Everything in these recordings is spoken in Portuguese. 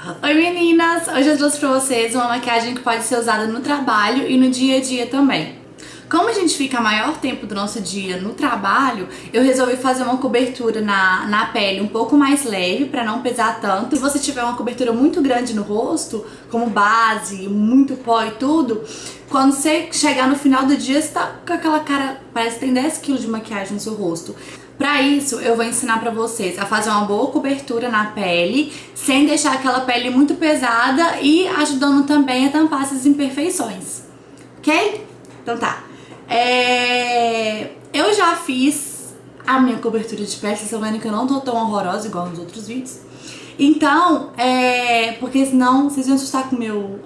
Oi meninas! Hoje eu trouxe pra vocês uma maquiagem que pode ser usada no trabalho e no dia a dia também. Como a gente fica maior tempo do nosso dia no trabalho, eu resolvi fazer uma cobertura na pele um pouco mais leve, pra não pesar tanto. Se você tiver uma cobertura muito grande no rosto, como base, muito pó e tudo, quando você chegar no final do dia, você tá com aquela cara, parece que tem 10 kg de maquiagem no seu rosto. Pra isso, eu vou ensinar pra vocês a fazer uma boa cobertura na pele, sem deixar aquela pele muito pesada e ajudando também a tampar essas imperfeições, ok? Então tá. Eu já fiz a minha cobertura de pele, vocês estão vendo que eu não tô tão horrorosa igual nos outros vídeos. Então, porque senão vocês iam assustar com o meu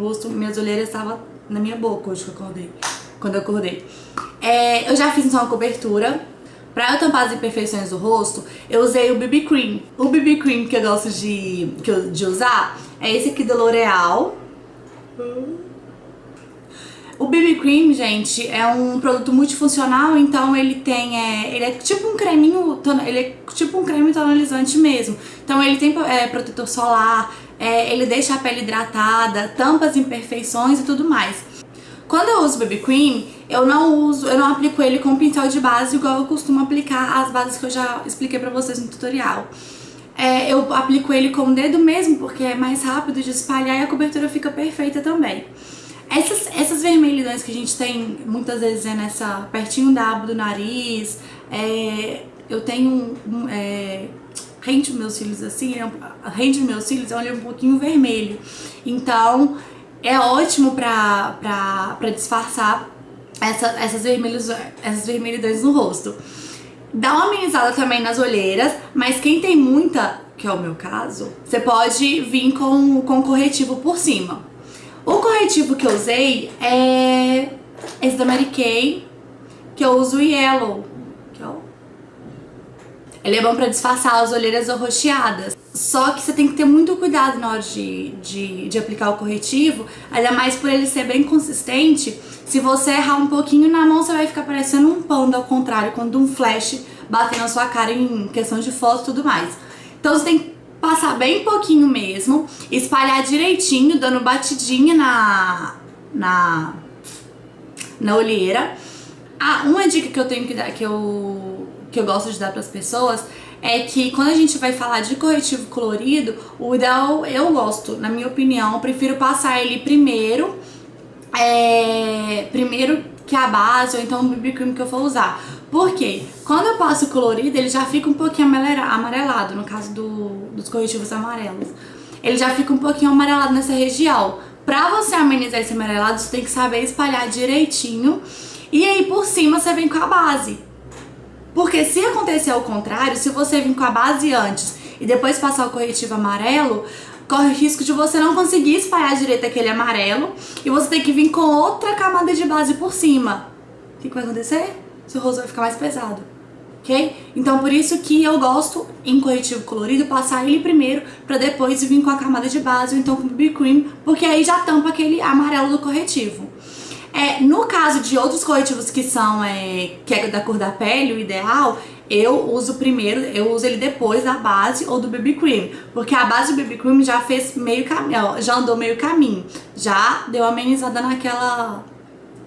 rosto, minhas olheiras estavam na minha boca hoje que eu acordei, quando eu acordei. Eu já fiz então a cobertura. Pra eu tampar as imperfeições do rosto, eu usei o BB Cream. O BB Cream que eu gosto de usar é esse aqui da L'Oreal. O BB Cream, gente, é um produto multifuncional, então ele tem, ele é tipo um creminho, ele é tipo um creme tonalizante mesmo. Então ele tem protetor solar, ele deixa a pele hidratada, tampa as imperfeições e tudo mais. Quando eu uso BB Cream, eu não aplico ele com pincel de base igual eu costumo aplicar as bases que eu já expliquei pra vocês no tutorial. Eu aplico ele com o dedo mesmo, porque é mais rápido de espalhar e a cobertura fica perfeita também. Essas vermelhidões que a gente tem muitas vezes pertinho da aba do nariz, eu tenho rente dos meus cílios assim, rente dos meus cílios é um pouquinho vermelho. Então é ótimo pra disfarçar essas vermelhidões no rosto. Dá uma amenizada também nas olheiras, mas quem tem muita, que é o meu caso, você pode vir com corretivo por cima. O corretivo que eu usei é esse da Mary Kay, que eu uso o Yellow. Ele é bom pra disfarçar as olheiras arroxeadas. Só que você tem que ter muito cuidado na hora de aplicar o corretivo, ainda mais por ele ser bem consistente. Se você errar um pouquinho na mão, você vai ficar parecendo um panda, ao contrário, quando um flash bater na sua cara em questão de foto e tudo mais. Então você tem que passar bem pouquinho mesmo, espalhar direitinho, dando batidinha na olheira. Uma dica que eu tenho que dar, que eu gosto de dar para as pessoas, é que quando a gente vai falar de corretivo colorido, o ideal, eu gosto, na minha opinião, eu prefiro passar ele primeiro que a base, ou então o BB Cream que eu for usar. Porque quando eu passo o colorido, ele já fica um pouquinho amarelado, no caso dos corretivos amarelos. Ele já fica um pouquinho amarelado nessa região. Pra você amenizar esse amarelado, você tem que saber espalhar direitinho. E aí por cima você vem com a base. Porque se acontecer ao contrário, se você vir com a base antes e depois passar o corretivo amarelo, corre o risco de você não conseguir espalhar direito aquele amarelo e você ter que vir com outra camada de base por cima. O que vai acontecer? Seu rosto vai ficar mais pesado, ok? Então por isso que eu gosto, em corretivo colorido, passar ele primeiro pra depois vir com a camada de base ou então com o BB Cream, porque aí já tampa aquele amarelo do corretivo. No caso de outros corretivos que é da cor da pele, o ideal, eu uso ele depois da base ou do BB Cream, porque a base do BB Cream já fez meio caminho, já andou meio caminho, já deu uma amenizada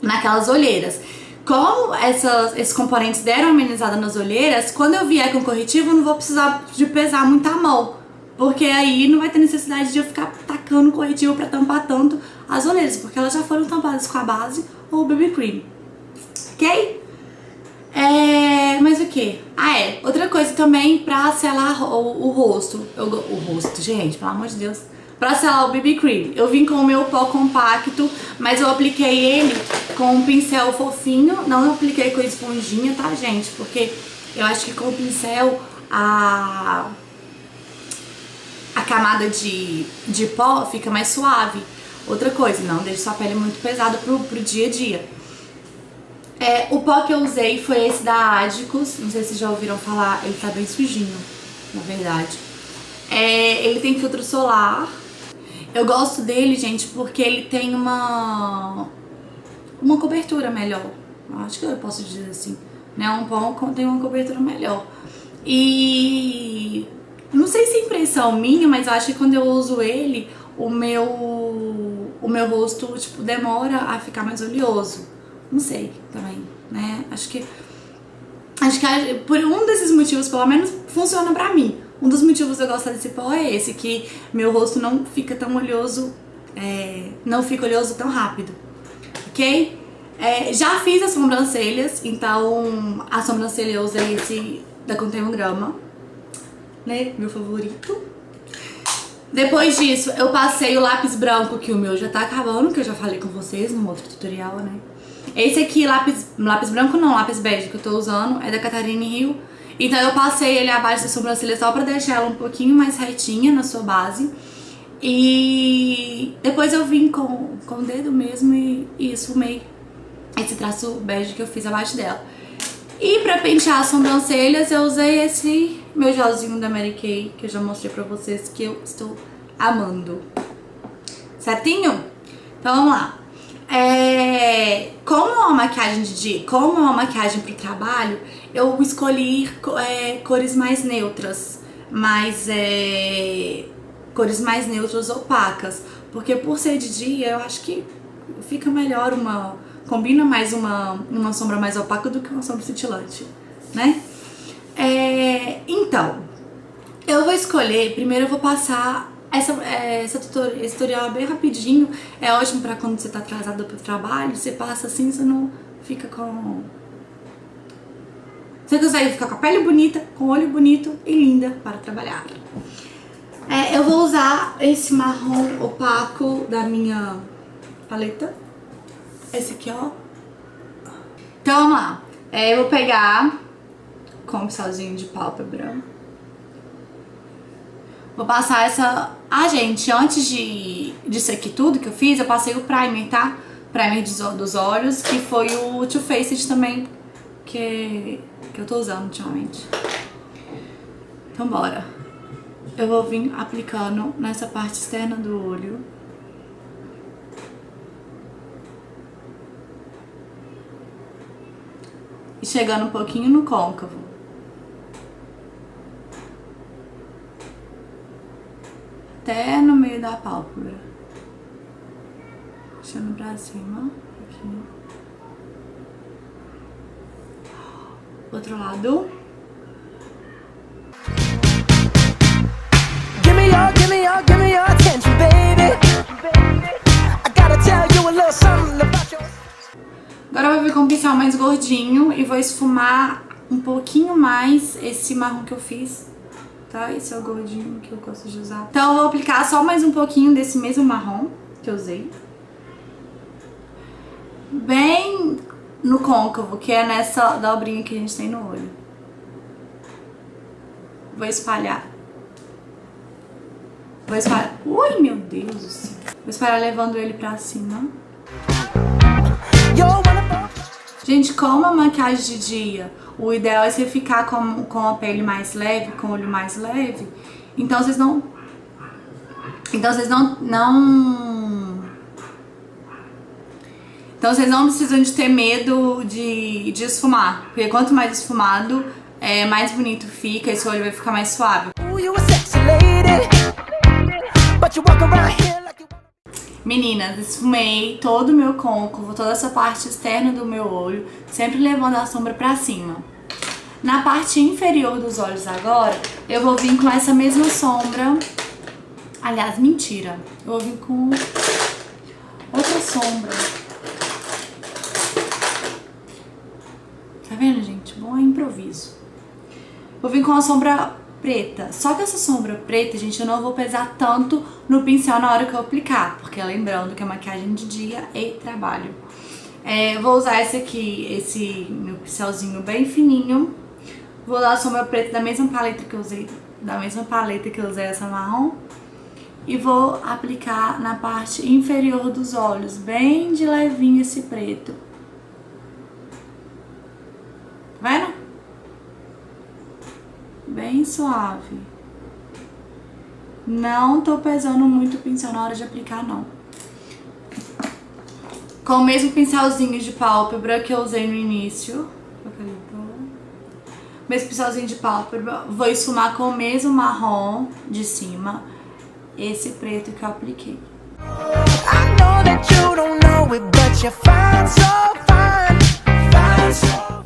naquelas olheiras. Como esses componentes deram amenizada nas olheiras, quando eu vier com corretivo eu não vou precisar de pesar muito a mão, porque aí não vai ter necessidade de eu ficar tacando corretivo pra tampar tanto as olheiras, porque elas já foram tampadas com a base ou o BB Cream, ok? Mas o que? Outra coisa também pra selar o rosto. O rosto, gente, pelo amor de Deus. Pra selar o BB Cream, eu vim com o meu pó compacto, mas eu apliquei ele com um pincel fofinho, não apliquei com a esponjinha, tá, gente? Porque eu acho que com o pincel a camada de pó fica mais suave. Outra coisa, não deixe sua pele muito pesada pro dia a dia. O pó que eu usei foi esse da Adicus, não sei se já ouviram falar, ele tá bem sujinho, na verdade. Ele tem filtro solar. Eu gosto dele, gente, porque ele tem uma cobertura melhor. Acho que eu posso dizer assim, né? Um pó tem uma cobertura melhor. E Não sei se é impressão minha, mas eu acho que quando eu uso ele, o meu rosto, tipo, demora a ficar mais oleoso. Não sei também, né? Acho que por um desses motivos, pelo menos, funciona pra mim. Um dos motivos de eu gostar desse pó é esse, que meu rosto não fica tão oleoso, não fica oleoso tão rápido, ok? Já fiz as sobrancelhas, então a sobrancelha eu usei esse da Contém um Grama, né? Meu favorito. Depois disso, eu passei o lápis branco, que o meu já tá acabando, que eu já falei com vocês no outro tutorial, né? Esse aqui, lápis branco não, lápis bege que eu tô usando, é da Catarina Rio. Então eu passei ele abaixo da sobrancelha só pra deixar ela um pouquinho mais retinha na sua base. E depois eu vim com o dedo mesmo e esfumei esse traço bege que eu fiz abaixo dela. E pra pentear as sobrancelhas eu usei esse meu gelzinho da Mary Kay, que eu já mostrei pra vocês, que eu estou amando. Certinho? Então vamos lá. Como é uma maquiagem de dia, como é uma maquiagem pro trabalho, eu escolhi cores mais neutras, cores mais neutras opacas, porque por ser de dia eu acho que fica melhor combina mais uma sombra mais opaca do que uma sombra cintilante, né? Então, eu vou escolher, primeiro eu vou passar esse tutorial bem rapidinho, é ótimo pra quando você tá atrasado pro trabalho, você passa assim, você não fica com... Você consegue ficar com a pele bonita, com o olho bonito e linda para trabalhar. Eu vou usar esse marrom opaco da minha paleta. Esse aqui, ó. Então, vamos lá. Eu vou pegar com um pincelzinho de pálpebra. Vou passar essa... gente, antes disso aqui tudo que eu fiz, eu passei o primer, tá? Primer dos olhos, que foi o Too Faced também, que eu tô usando ultimamente. Então, bora. Eu vou vir aplicando nessa parte externa do olho. E chegando um pouquinho no côncavo. Até no meio da pálpebra. Puxando pra cima. Aqui. Outro lado. Give me your attention, baby. I gotta tell you a little something about your... Agora eu vou vir com um pincel mais gordinho e vou esfumar um pouquinho mais esse marrom que eu fiz. Tá? Esse é o gordinho que eu gosto de usar. Então eu vou aplicar só mais um pouquinho desse mesmo marrom que eu usei. Bem no côncavo, que é nessa dobrinha que a gente tem no olho. Vou espalhar. Ui, meu Deus do céu. Vou espalhar levando ele pra cima. Gente, como a maquiagem de dia, o ideal é você ficar com a pele mais leve, com o olho mais leve. Então vocês não precisam de ter medo de esfumar. Porque quanto mais esfumado, mais bonito fica e seu olho vai ficar mais suave. Meninas, esfumei todo o meu côncavo, toda essa parte externa do meu olho, sempre levando a sombra pra cima. Na parte inferior dos olhos agora, eu vou vir com essa mesma sombra. Aliás, mentira. Eu vou vir com outra sombra. Tá vendo, gente? Bom improviso. Vou vir com a sombra preta. Só que essa sombra preta, gente, eu não vou pesar tanto no pincel na hora que eu aplicar, porque lembrando que é maquiagem de dia e trabalho. Vou usar esse meu pincelzinho bem fininho. Vou dar a sombra preta da mesma paleta que eu usei, essa marrom. E vou aplicar na parte inferior dos olhos, bem de levinho esse preto. Tá vendo? Bem suave. Não tô pesando muito o pincel na hora de aplicar, não. Com o mesmo pincelzinho de pálpebra que eu usei no início. com esse pincelzinho de pálpebra, vou esfumar com o mesmo marrom de cima, esse preto que eu apliquei. I know that you don't know it, but you're fine, so fine, so...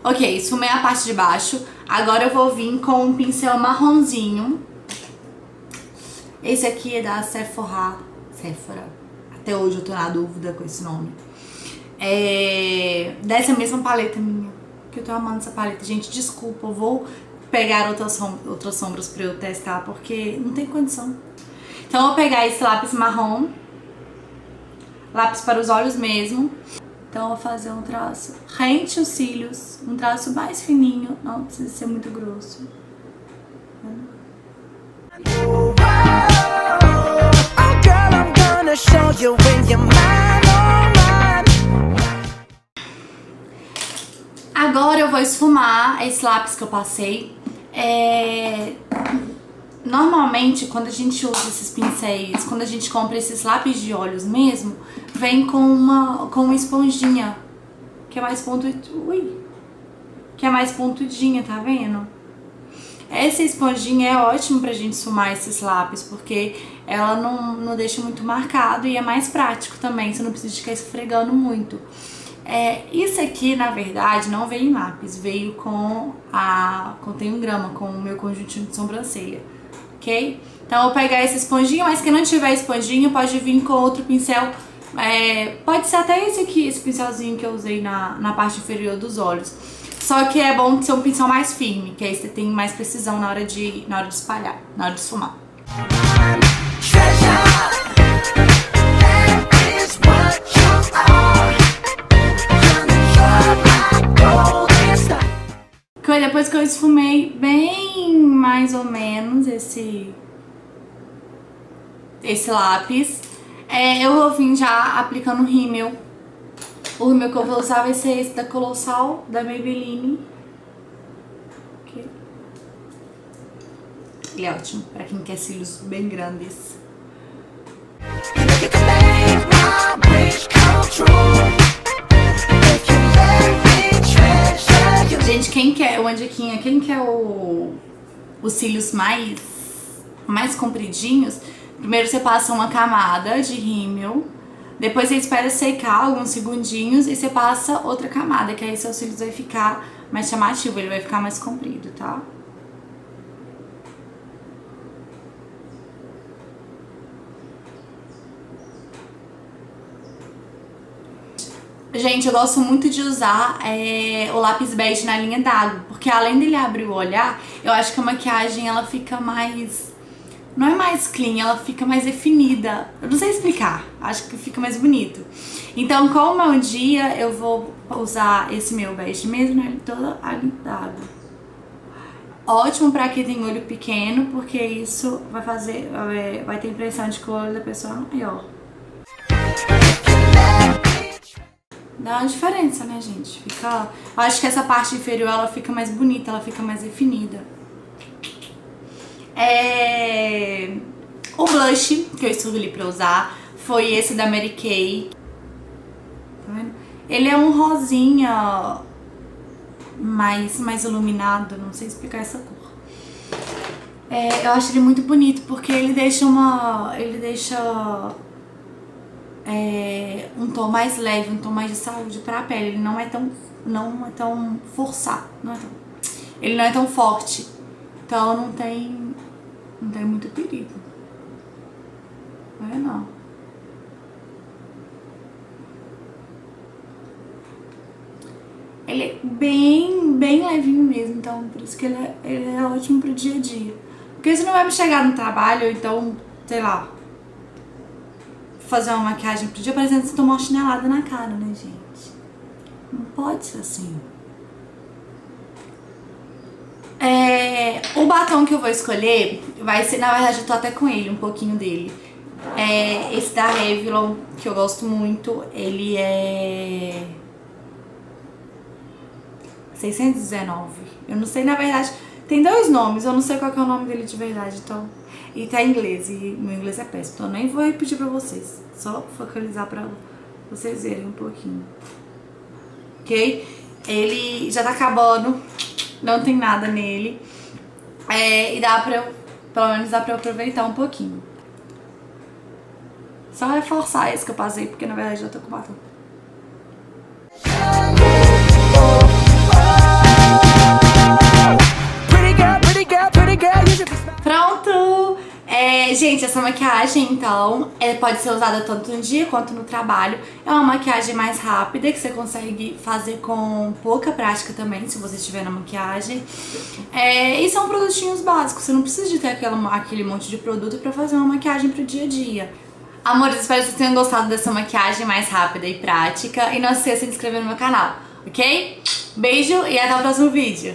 Ok, esfumei a parte de baixo. Agora eu vou vir com um pincel marronzinho. Esse aqui é da Sephora. Até hoje eu tô na dúvida com esse nome. É dessa mesma paleta minha, que eu tô amando essa paleta. Gente, desculpa, eu vou pegar outras sombras pra eu testar, porque não tem condição. Então eu vou pegar esse lápis marrom, lápis para os olhos mesmo. Então eu vou fazer um traço rente os cílios, um traço mais fininho, não precisa ser muito grosso. Agora eu vou esfumar esse lápis que eu passei. Normalmente, quando a gente usa esses pincéis, quando a gente compra esses lápis de olhos mesmo, vem com uma esponjinha, que é mais pontudinha, tá vendo? Essa esponjinha é ótima pra gente esfumar esses lápis, porque ela não deixa muito marcado e é mais prático também, você não precisa ficar esfregando muito. Isso aqui, na verdade, não veio em lápis, veio contém 1 grama, com o meu conjuntinho de sobrancelha, ok? Então eu vou pegar essa esponjinha, mas quem não tiver esponjinha pode vir com outro pincel, pode ser até esse aqui, esse pincelzinho que eu usei na parte inferior dos olhos. Só que é bom ser um pincel mais firme, que aí você tem mais precisão na hora de espalhar, na hora de esfumar. Depois que eu esfumei bem mais ou menos esse lápis, eu vou vir já aplicando o rímel. O rímel que eu vou usar vai ser esse da Colossal, da Maybelline. Okay. Ele é ótimo pra quem quer cílios bem grandes. Gente, quem quer uma diquinha, quem quer os cílios mais compridinhos, primeiro você passa uma camada de rímel, depois você espera secar alguns segundinhos e você passa outra camada, que aí seus cílios vai ficar mais chamativo, ele vai ficar mais comprido, tá? Gente, eu gosto muito de usar o lápis bege na linha d'água, porque além dele abrir o olhar, eu acho que a maquiagem ela fica mais... Não é mais clean, ela fica mais definida. Eu não sei explicar, acho que fica mais bonito. Então, como é um dia, eu vou usar esse meu bege mesmo na toda a linha d'água. Ótimo pra quem tem olho pequeno, porque isso vai ter a impressão de que o olho da pessoa é maior. Dá uma diferença, né, gente? Eu acho que essa parte inferior ela fica mais bonita, ela fica mais definida. O blush que eu escolhi pra usar foi esse da Mary Kay. Tá vendo? Ele é um rosinha mais iluminado, não sei explicar essa cor. Eu acho ele muito bonito porque ele deixa um tom mais leve, um tom mais de saúde pra pele. Ele não é tão forçado, ele não é tão forte, então não tem muito perigo. Não. Ele é bem levinho mesmo, então por isso que ele é ótimo pro dia a dia. Porque você não vai chegar no trabalho, ou então, sei lá, fazer uma maquiagem pro dia, parecendo que você tomou uma chinelada na cara, né, gente? Não pode ser assim. O batom que eu vou escolher vai ser, na verdade eu tô até com ele, um pouquinho dele. Esse da Revlon, que eu gosto muito, ele é 619. Eu não sei, na verdade, tem 2 nomes, eu não sei qual que é o nome dele de verdade, então... E tá em inglês, e meu inglês é péssimo, então eu nem vou repetir pra vocês. Só focalizar pra vocês verem um pouquinho. Ok? Ele já tá acabando. não tem nada nele. E dá pra eu, pelo menos dá pra eu aproveitar um pouquinho. Só reforçar esse que eu passei, porque na verdade eu tô com batom. Pronto! Gente, essa maquiagem, então, pode ser usada tanto no dia quanto no trabalho. É uma maquiagem mais rápida, que você consegue fazer com pouca prática também, se você estiver na maquiagem. E são produtinhos básicos, você não precisa de ter aquele monte de produto pra fazer uma maquiagem pro dia a dia. Amores, espero que vocês tenham gostado dessa maquiagem mais rápida e prática. E não se esqueça de se inscrever no meu canal, ok? Beijo e até o próximo vídeo!